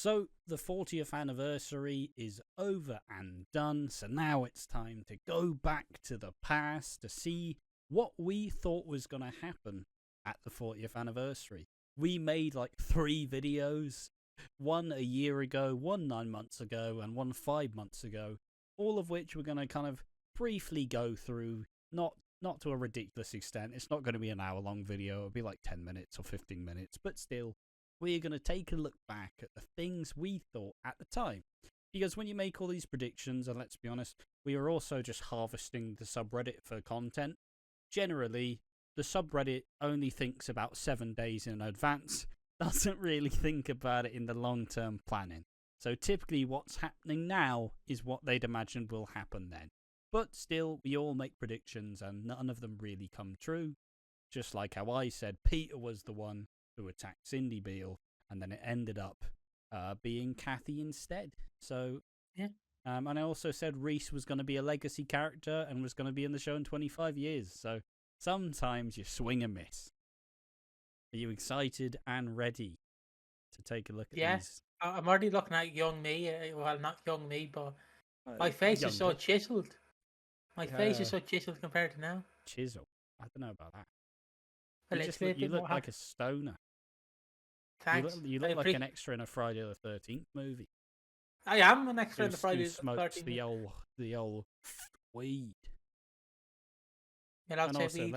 So the 40th anniversary is over and done, so now it's time to go back to the past to see what we thought was going to happen at the 40th anniversary. We made like 3 videos, one a year ago, one 9 months ago, and one 5 months ago, all of which we're going to kind of briefly go through, not to a ridiculous extent. It's not going to be an hour-long video. It'll be like 10 minutes or 15 minutes, but still, we're going to take a look back at the things we thought at the time. Because when you make all these predictions, and let's be honest, we are also just harvesting the subreddit for content. Generally, the subreddit only thinks about 7 days in advance, doesn't really think about it in the long-term planning. So typically what's happening now is what they'd imagined will happen then. But still, we all make predictions and none of them really come true. Just like how I said Peter was the one who attacked Cindy Beale, and then it ended up being Kathy instead. So, yeah. And I also said Reese was going to be a legacy character and was going to be in the show in 25 years. So sometimes you swing and miss. Are you excited and ready to take a look at these? I'm already looking at young me. Well, not young me, but my face is so chiseled. My face is so chiseled compared to now. Chisel? I don't know about that. Well, you look like a stoner. Thanks. You look like an extra in a Friday the 13th movie. I am an extra in the Friday the 13th. Smokes the old weed. And also,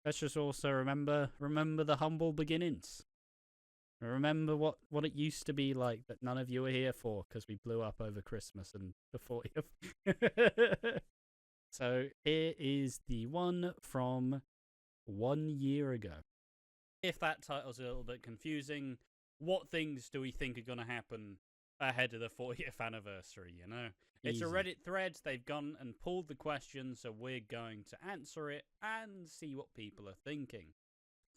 let's just also remember the humble beginnings. Remember what it used to be like that none of you were here for because we blew up over Christmas and the 40th. So here is the one from 1 year ago. If that title's a little bit confusing, what things do we think are going to happen ahead of the 40th anniversary, you know? It's a Reddit thread. They've gone and pulled the question, so we're going to answer it and see what people are thinking.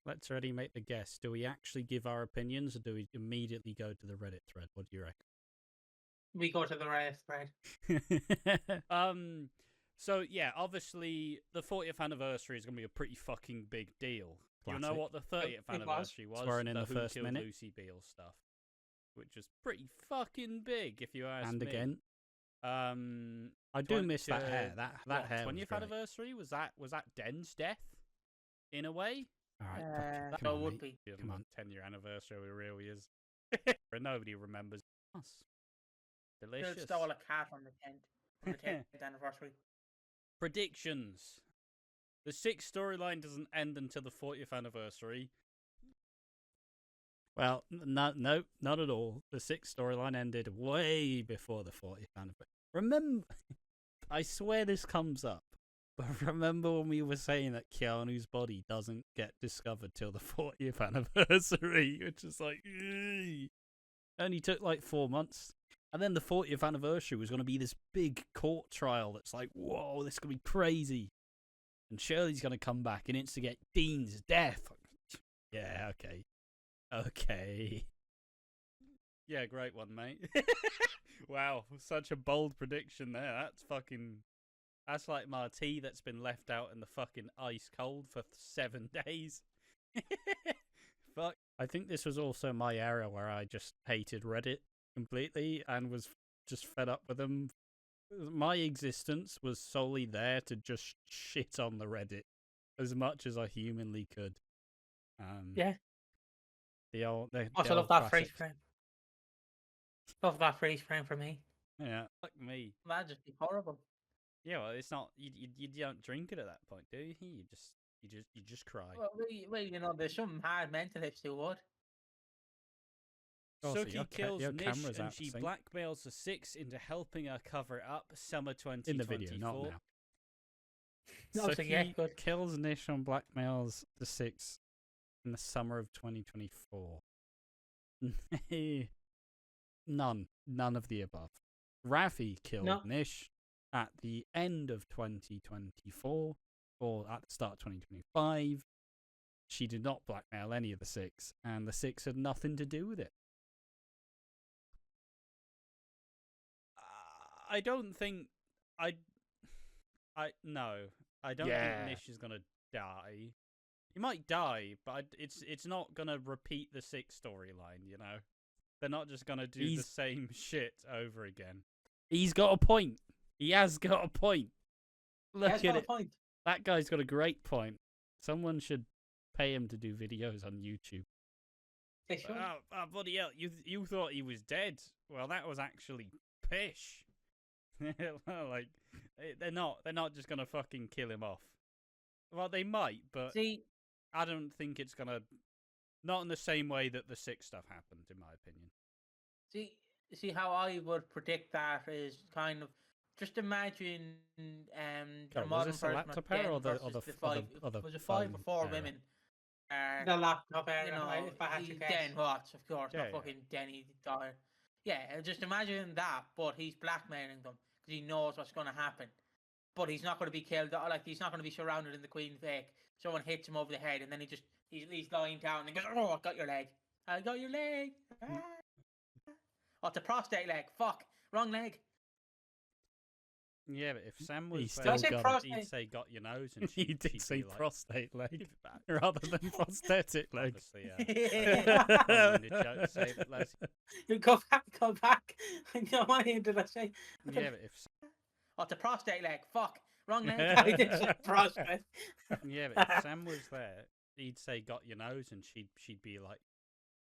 Let's already make the guess. Do we actually give our opinions, or do we immediately go to the Reddit thread? What do you reckon? We go to the Reddit thread. So, yeah, obviously, the 40th anniversary is going to be a pretty fucking big deal. You know what the 30th anniversary was? Swearing in the Who first Killed minute. Lucy Beale stuff, which is pretty fucking big, if you ask me. And again, I do miss that hair. That hair. 20th anniversary was that Den's death, in a way. All right, that would be. Come on, 10-year anniversary really is. Nobody remembers us. Delicious. Still stole a cat on the 10th anniversary. Predictions. The 6th storyline doesn't end until the 40th anniversary. Well, not at all. The 6th storyline ended way before the 40th anniversary. Remember, I swear this comes up, but remember when we were saying that Keanu's body doesn't get discovered till the 40th anniversary, which is like, only took like 4 months. And then the 40th anniversary was going to be this big court trial that's like, whoa, this is going to be crazy. And Shirley's going to come back and instigate Dean's death. Yeah, okay. Yeah, great one, mate. Wow, such a bold prediction there. That's like my tea that's been left out in the fucking ice cold for 7 days. Fuck. I think this was also my era where I just hated Reddit completely and was just fed up with them. My existence was solely there to just shit on the Reddit as much as I humanly could. Yeah. Also love that freeze frame. Love that freeze frame for me. Yeah, fuck me. That'd just be horrible. Yeah, well, it's not. You don't drink it at that point, do you? You just cry. Well, you know, there's some hard mentalists who would. Suki kills Nish and she blackmails the 6 into helping her cover it up. Summer 2024. In the video, not now. Suki kills Nish and blackmails the 6 in the summer of 2024. None of the above. Rafi killed Nish at the end of 2024 or at the start of 2025. She did not blackmail any of the 6, and the 6 had nothing to do with it. I don't think I don't think Nish is gonna die. He might die, but it's not gonna repeat the 6 storyline. You know, they're not just gonna do the same shit over again. He's got a point. He has got a point. Look at it. That guy's got a great point. Someone should pay him to do videos on YouTube. They should. Oh, bloody hell! You thought he was dead? Well, that was actually pish. Like they're not just gonna fucking kill him off. Well, they might, but I don't think it's gonna. Not in the same way that the 6 stuff happened, in my opinion. See how I would predict that is kind of just imagine a modern person. The laptop era or the 5 was it 5 or 4 women? The laptop era. You know, if I had to guess. Den Watts, of course, not fucking Denny Dyer. Yeah, just imagine that, but he's blackmailing them because he knows what's going to happen. But he's not going to be killed. Like, he's not going to be surrounded in the Queen's Wake. Someone hits him over the head, and then he's lying down and goes, "Oh, I got your leg. I got your leg." Oh, it's a prostate leg. Fuck, wrong leg. Yeah, but if Sam was he'd say "got your nose," and he did say like, prostate leg rather than prosthetic leg. You go back. No, what did I say? Yeah, but if it's a prostate leg. Fuck, wrong leg. I did say prostate. Yeah, but if Sam was there, he'd say "got your nose," and she'd be like,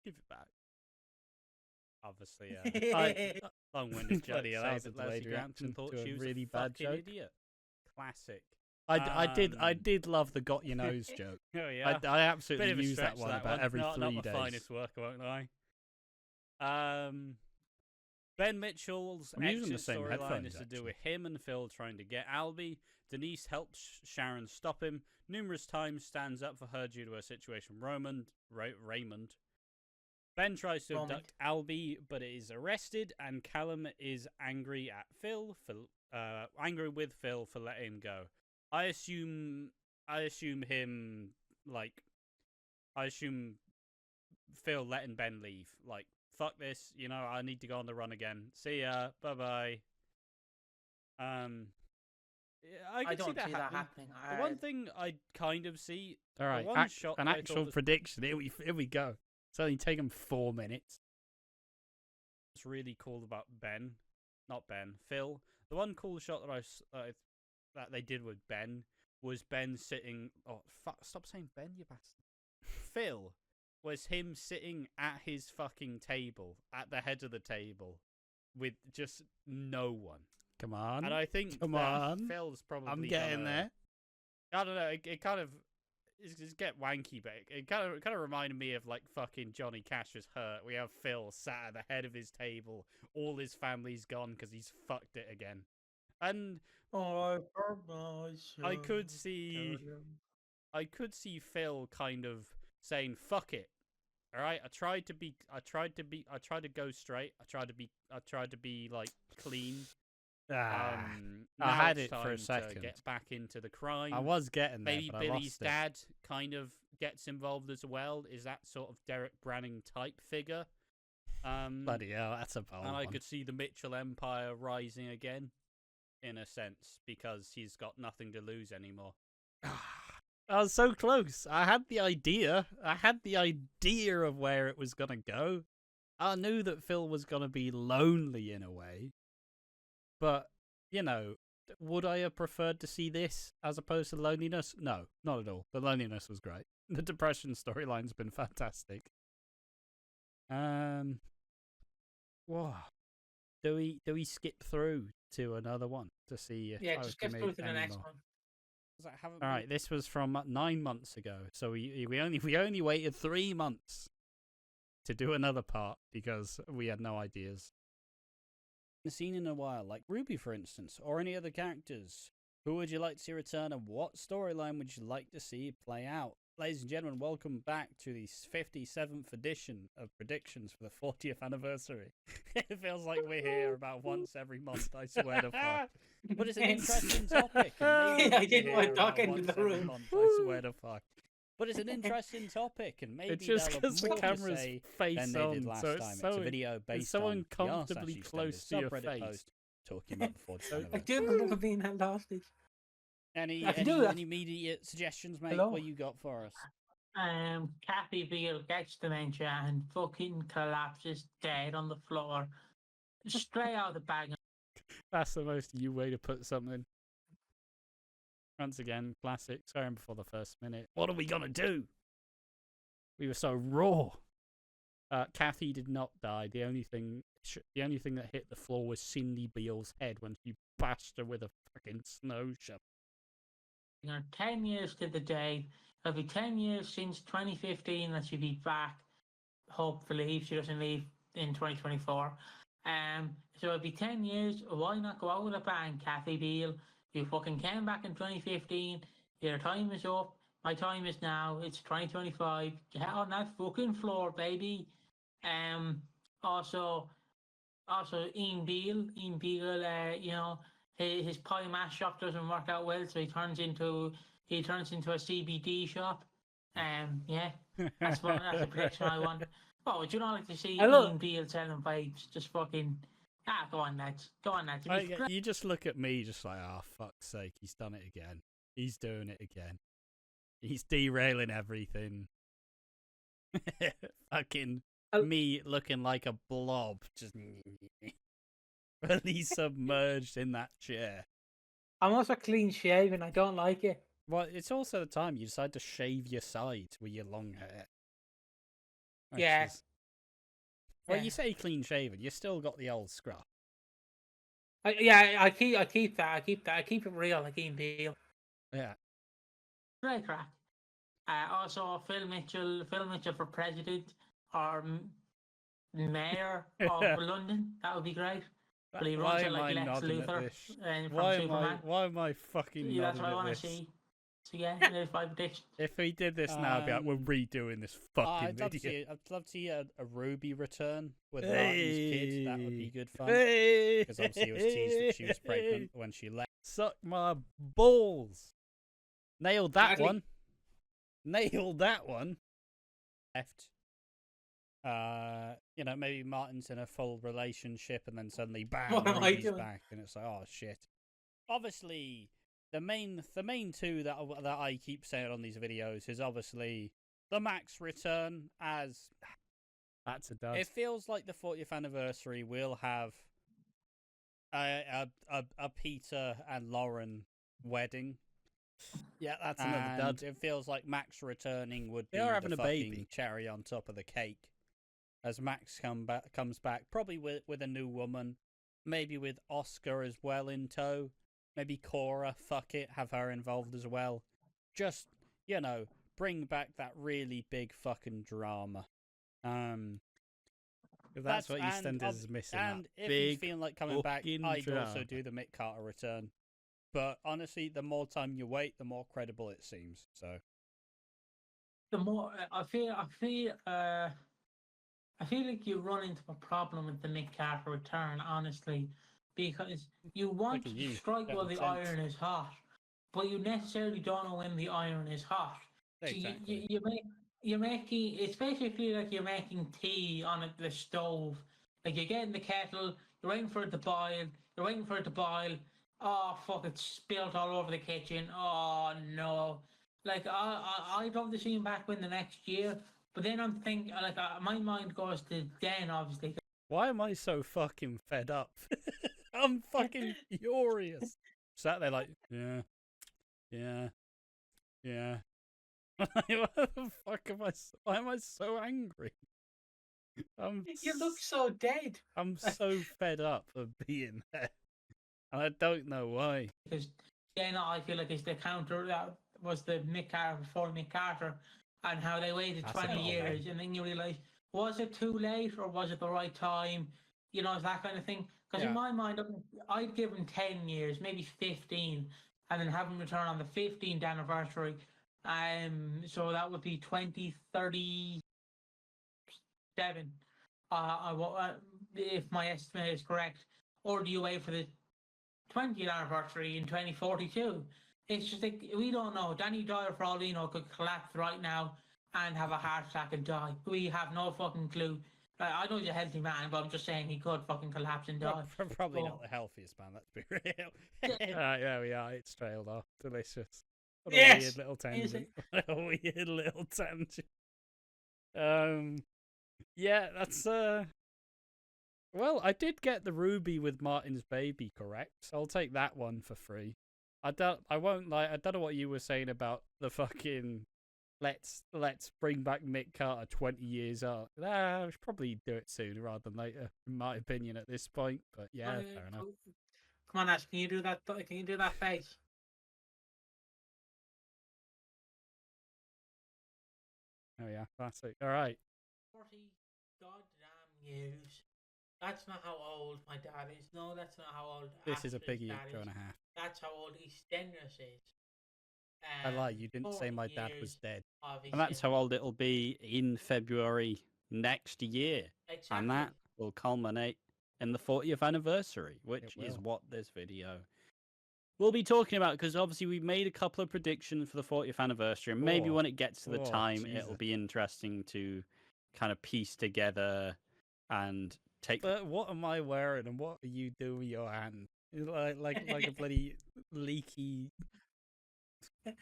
"Give it back." Obviously, long-winded joke. That was a delayed reaction thought to she a was really a bad joke. Idiot. Classic. I did love the "got your nose" joke. Oh yeah, I absolutely use that one about every 3 not days. Not my finest work, won't I? Ben Mitchell's exit storyline is to do with him and Phil trying to get Albie. Denise helps Sharon stop him. Numerous times stands up for her due to her situation. Raymond. Ben tries to abduct Albie, but is arrested, and Callum is angry at Phil angry with Phil for letting him go. I assume Phil letting Ben leave. Like, fuck this, you know, I need to go on the run again. See ya, bye bye. I don't see that happening. The one thing I kind of see. All right, an actual prediction. Here we go. It's only taken 4 minutes. What's really cool about Phil. The one cool shot that they did with Ben was Ben sitting. Oh fuck! Stop saying Ben, you bastard. Phil was him sitting at his fucking table, at the head of the table, with just no one. Come on, and I think Phil's probably. I'm getting there. I don't know. It kind of. It's get wanky, but it kind of reminded me of like fucking Johnny Cash's Hurt. We have Phil sat at the head of his table, all his family's gone because he's fucked it again, and I could see Phil kind of saying "fuck it." All right, I tried to go straight. I tried to be like clean. I had it for a second. To get back into the crime. I was getting there. Maybe but Billy's dad kind of gets involved as well. Is that sort of Derek Branning type figure? Bloody hell, that's a bold And I one. could see the Mitchell Empire rising again, in a sense, because he's got nothing to lose anymore. I was so close. I had the idea of where it was gonna go. I knew that Phil was gonna be lonely in a way. But, you know, would I have preferred to see this as opposed to loneliness? No, not at all. The loneliness was great. The depression storyline's been fantastic. Whoa. Do we skip through to another one to see if just skip through to the next one. All right, this was from 9 months ago, so we only waited 3 months to do another part because we had no ideas. Seen in a while, like Ruby, for instance, or any other characters. Who would you like to see return, and what storyline would you like to see play out? Ladies and gentlemen, welcome back to the 57th edition of predictions for the 40th anniversary. It feels like we're here about once every month, I swear to fuck. But it's an interesting topic. I didn't want to talk into the room. I swear to fuck. But it's an interesting topic, and maybe it's just because the camera's face on, last so time. it's so a video based it's so on uncomfortably close to your face. Post talking about the 40th I do remember being held hostage. Any immediate suggestions, mate? Hello? What you got for us? Kathy Beale gets dementia and fucking collapses dead on the floor. Straight out of the bag. That's the most you way to put something. Once again, classic. Swearing before the first minute. What are we gonna do? We were so raw. Kathy did not die. The only thing that hit the floor was Cindy Beale's head when she bashed her with a fucking snow shovel. 10 years to the day. It'll be 10 years since 2015 that she'll be back. Hopefully, if she doesn't leave in 2024. So it'll be 10 years. Why not go out with a bang, Kathy Beale? You fucking came back in 2015. Your time is up. My time is now. It's 2025. Get on that fucking floor, baby. Also, Ian Beale, his pie mash shop doesn't work out well, so he turns into a CBD shop. That's a prediction I want. Oh, would you not like to see Ian Beale selling vapes? Just fucking go on, lads. You just look at me, just like, oh, fuck's sake, he's done it again. He's doing it again. He's derailing everything. Fucking me looking like a blob, just really submerged in that chair. I'm also clean shaven. I don't like it. Well, it's also the time you decide to shave your sides with your long hair. Yeah. Well, you say clean shaven, you still got the old scruff. I keep that. I keep it real, like Ian Beale. Yeah. Great crack. Also, Phil Mitchell for president or mayor of London. That would be great. But he runs it like Lex Luthor from Superman. Why am I fucking nodding that's what I want to see. So yeah, there's my prediction. If he did this now, I'd be like, we're redoing this fucking video. I'd love to see a Ruby return with Martin's kids. That would be good fun. Because obviously it was teased that she was pregnant when she left. Suck my balls. Nailed that one. Nailed that one. Left. Maybe Martin's in a full relationship and then suddenly bam, Ruby's back, and it's like, oh shit. Obviously, the main two that I keep saying on these videos is obviously the Max return, as that's a dud. It feels like the 40th anniversary will have a Peter and Lauren wedding. Yeah, that's another dud. It feels like Max returning would be having the fucking baby cherry on top of the cake. As Max comes back, probably with a new woman, maybe with Oscar as well in tow. Maybe Cora, fuck it, have her involved as well. Just, bring back that really big fucking drama. That's what EastEnders is missing. And if he's feeling like coming back, I'd also do the Mick Carter return. But honestly, the more time you wait, the more credible it seems. So, the more I feel like you run into a problem with the Mick Carter return, honestly, because you want to strike while the iron is hot, but you necessarily don't know when the iron is hot. Exactly. So you're making it's basically like you're making tea on the stove. Like you're getting the kettle, you're waiting for it to boil. Oh fuck! It's spilled all over the kitchen. Oh no! Like I'd love to see him back in the next year. But then I'm thinking, my mind goes to Den, obviously. Why am I so fucking fed up? I'm fucking furious. Sat there like, yeah. What the fuck am I? Why am I so angry? You look so dead. I'm so fed up of being there, and I don't know why. Because Den, I feel like it's the counter that was the Mick Carter before Mick Carter. And how they waited 20 years, and then you realise, was it too late or was it the right time? It's that kind of thing. Because in my mind, I'd give him 10 years, maybe 15, and then have him return on the 15th anniversary. So that would be 2037, if my estimate is correct. Or do you wait for the 20th anniversary in 2042? It's just like, we don't know. Danny Dyer, for all we know, could collapse right now and have a heart attack and die. We have no fucking clue. I know he's a healthy man, but I'm just saying he could fucking collapse and die. Probably Oh. not the healthiest man, let's be real. Alright, there we are. It's trailed off. Delicious. What a Yes! weird little tangent. What a weird little tangent. Yeah, that's well, I did get the Ruby with Martin's baby correct, so I'll take that one for free. I don't know what you were saying about the fucking let's bring back Nick Carter 20 years out. I should probably do it sooner rather than later, in my opinion, at this point. But yeah, fair enough. Come on, Ash, can you do that? Can you do that face? Oh yeah, that's it. All right. 40 goddamn years. That's not how old my dad is. No, that's not how old. This is a Ash's Piggy dad intro is. and a half. That's how old EastEnders is. I lie, you didn't say 40 my dad was years dead. of And that's how EastEnders. old it'll be in February next year. Exactly. And that will culminate in the 40th anniversary, which is will. what this video we'll be talking about, because obviously we've made a couple of predictions for the 40th anniversary, and maybe when it gets to the time, it'll Jesus. be interesting to kind of piece together and take. But what am I wearing, and what are you doing with your hand? It's like a bloody leaky. I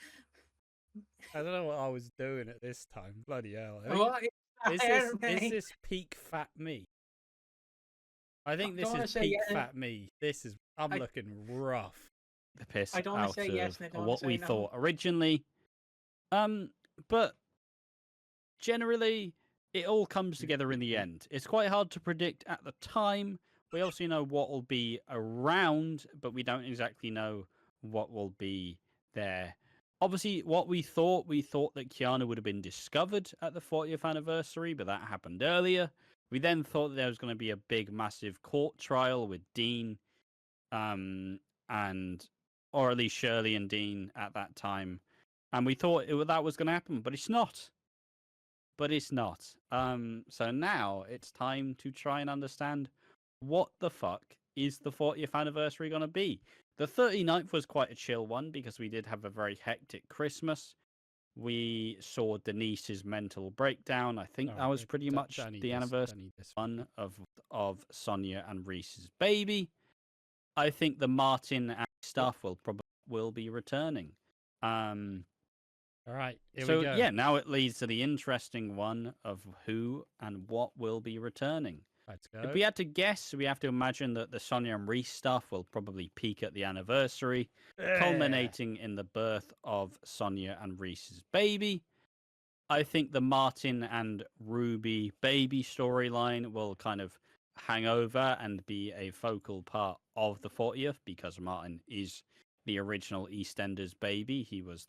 don't know what I was doing at this time. Bloody hell! Is this peak fat me? I think this is peak fat me. I'm looking rough. The piss I don't out say of yes, and I don't what say we no. thought originally. But generally, it all comes together in the end. It's quite hard to predict at the time. We also know what will be around, but we don't exactly know what will be there. Obviously, what we thought that Keanu would have been discovered at the 40th anniversary, but that happened earlier. We then thought that there was going to be a big, massive court trial with Dean, or at least Shirley and Dean at that time. And we thought that was going to happen, but it's not. So now it's time to try and understand what the fuck is the 40th anniversary going to be. The 39th was quite a chill one because we did have a very hectic Christmas. We saw Denise's mental breakdown. I think that was pretty much the anniversary one of Sonia and Reese's baby. I think the Martin stuff will be returning. All right, here so we go. Yeah, now it leads to the interesting one of who and what will be returning. Let's go. If we had to guess, we have to imagine that the Sonia and Reese stuff will probably peak at the anniversary, culminating in the birth of Sonia and Reese's baby. I think the Martin and Ruby baby storyline will kind of hang over and be a focal part of the 40th because Martin is the original EastEnders baby. He was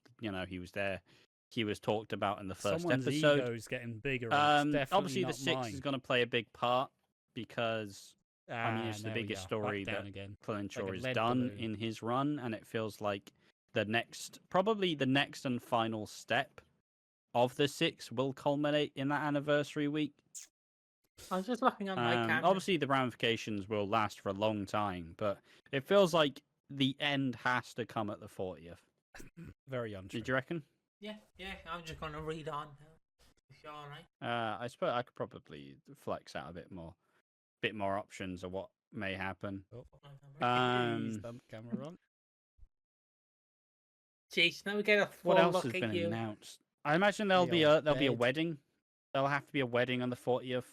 there. He was talked about in the first episode. Someone's ego's getting bigger. Obviously, the 6 is going to play a big part because it's the biggest story that Clint Shaw has done in his run, and it feels like probably the next and final step of the 6 will culminate in that anniversary week. I was just looking on my camera. Obviously, the ramifications will last for a long time, but it feels like the end has to come at the 40th. Very untrue. Did you reckon? Yeah. I'm just going to read on. If you're all right. I suppose I could probably flex out a bit more options of what may happen. Camera on. Jeez, now we get a full what else look has at been you. announced? I imagine there'll be a wedding. There'll have to be a wedding on the 40th.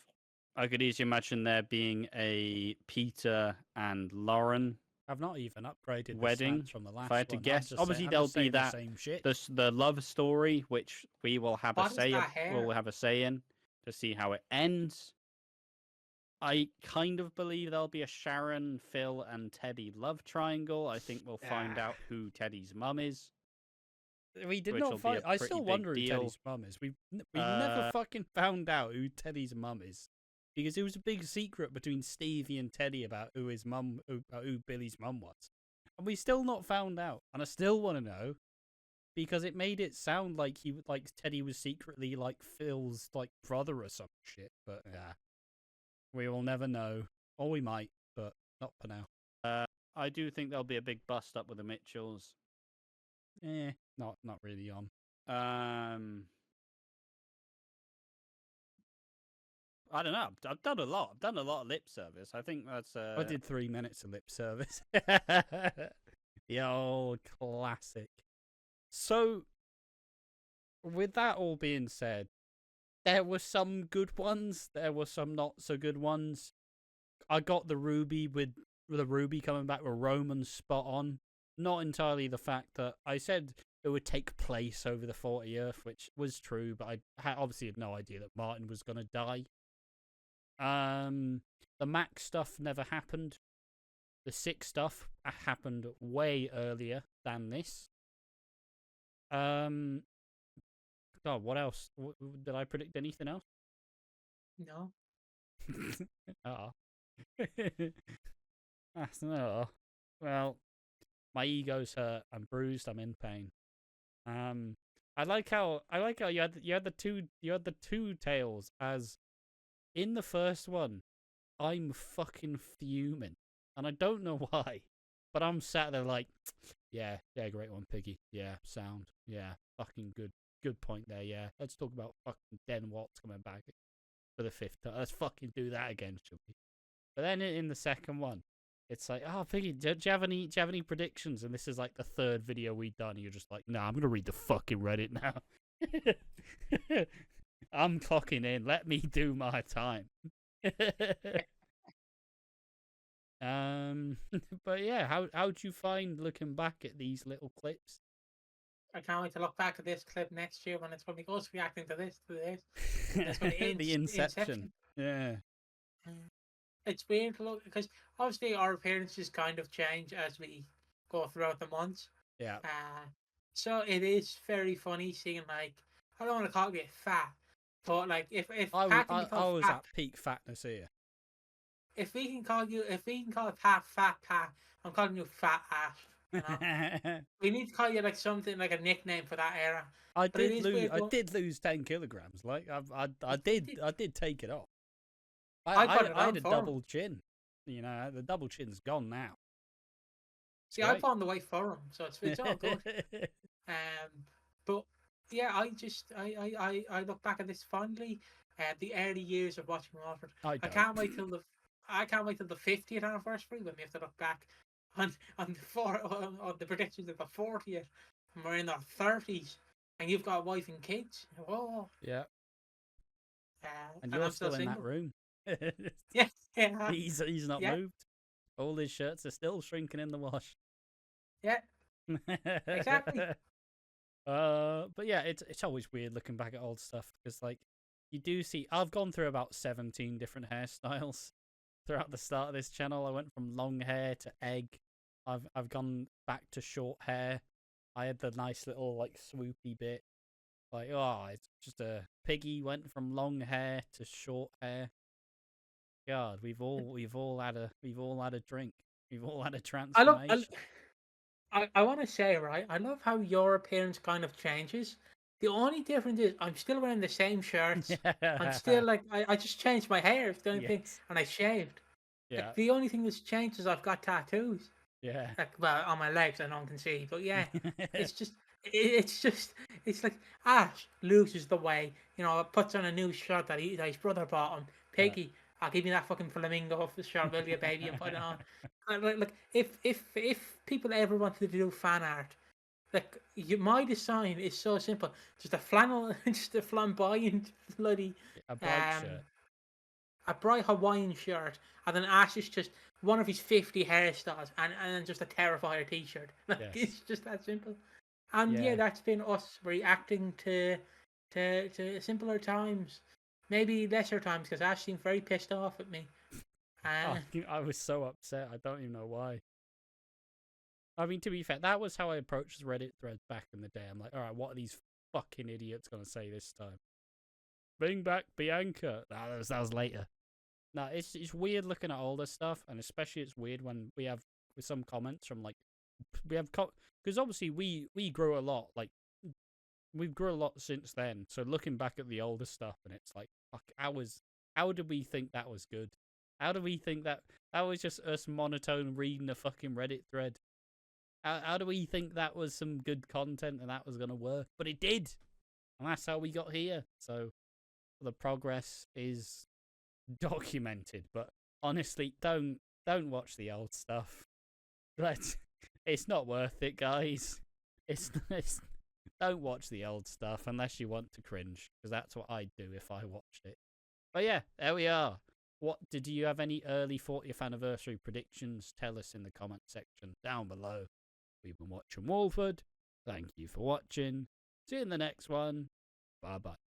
I could easily imagine there being a Peter and Lauren. I've not even upgraded wedding from the last if I had to one. guess. Obviously, there'll be that same shit. the love story, which we will have a say in to see how it ends. I kind of believe there'll be a Sharon, Phil, and Teddy love triangle. I think we'll find out who Teddy's mum is. We did not find. I still wonder who Teddy's mum is. We never fucking found out who Teddy's mum is because it was a big secret between Stevie and Teddy about who his mum, who Billy's mum was, and we still not found out. And I still want to know because it made it sound like Teddy was secretly like Phil's like brother or some shit. But yeah, we will never know, or we might, but not for now. I do think there'll be a big bust up with the Mitchells. Not really on. I don't know. I've done a lot. I've done a lot of lip service. I think that's. I did 3 minutes of lip service. The old classic. So, with that all being said, there were some good ones. There were some not so good ones. I got the Ruby with the Ruby coming back with Roman spot on. Not entirely the fact that I said it would take place over the 40th, which was true, but I obviously had no idea that Martin was going to die. The Mac stuff never happened. The 6 stuff happened way earlier than this. God, what else? Did I predict anything else? No. Oh. No. Well, my ego's hurt. I'm bruised. I'm in pain. I like how you had the two tales. As in the first one, I'm fucking fuming, and I don't know why, but I'm sat there like, yeah, great one, Piggy. Yeah, sound. Yeah, fucking good point there. Yeah, let's talk about fucking Den Watts coming back for the 5th time. Let's fucking do that again, should we? But then in the second one, it's like, oh, Piggy, do you have any predictions? And this is like the 3rd video we've done. And you're just like, nah, I'm going to read the fucking Reddit now. I'm clocking in. Let me do my time. But yeah, how'd you find looking back at these little clips? I can't wait to look back at this clip next year when it's probably us reacting to this. It's The Inception. Yeah. It's weird to look because obviously our appearances kind of change as we go throughout the months. Yeah. So it is very funny seeing, like, I don't want to call it fat, but like if I was fat, at peak fatness here. If we can call it fat Pat, I'm calling you fat ass. You know? We need to call you like something like a nickname for that era. I did lose 10 kilograms. Like I did take it off. I had a double chin. You know, the double chin's gone now. See, right? I put on the weight for him, so it's all good. But yeah, I look back at this fondly. The early years of watching Walford. I can't wait till the 50th anniversary when we have to look back on the predictions of the 40th, and we're in our 30s, and you've got a wife and kids. Whoa. Yeah. And you're still in that room. Yeah. He's not moved. All his shirts are still shrinking in the wash. Yeah. Exactly. But yeah, it's always weird looking back at old stuff because, like, you do see I've gone through about 17 different hairstyles throughout the start of this channel. I went from long hair to egg. I've gone back to short hair. I had the nice little like swoopy bit. Like, oh, it's just a Piggy went from long hair to short hair. God, we've all had a drink. We've all had a transformation. I want to say, right, I love how your appearance kind of changes. The only difference is I'm still wearing the same shirts. I'm still like I just changed my hair. It's the only thing, and I shaved. Yeah. Like, the only thing that's changed is I've got tattoos. Yeah. Like, well, on my legs, no one can see, but yeah, it's like Ash loses the weight. You know, puts on a new shirt that his brother bought him. Piggy, I'll give you that fucking flamingo off the shirt, will you, baby, and put it on. Like if people ever wanted to do fan art, like my design is so simple, just a flannel, just a flamboyant bloody a bright Hawaiian shirt, and then Ash is just one of his 50 hairstyles, and then just a Terrifier t-shirt. Like, it's just that simple. And yeah, that's been us reacting to simpler times, maybe lesser times, because Ash seemed very pissed off at me. I was so upset. I don't even know why. I mean, to be fair, that was how I approached Reddit threads back in the day. I'm like, all right, what are these fucking idiots going to say this time? Bring back Bianca. That was later. No, it's weird looking at older stuff, and especially it's weird when we have some comments from like because obviously we grew a lot. Like, we've grew a lot since then. So looking back at the older stuff, and it's like, fuck, how did we think that was good? How do we think that was just us monotone reading a fucking Reddit thread? How do we think that was some good content and that was gonna work? But it did, and that's how we got here. So the progress is documented. But honestly, don't watch the old stuff. It's not worth it, guys. It's don't watch the old stuff unless you want to cringe, because that's what I'd do if I watched it. But yeah, there we are. Did you have any early 40th anniversary predictions? Tell us in the comment section down below. We've been watching Walford. Thank you for watching. See you in the next one. Bye bye.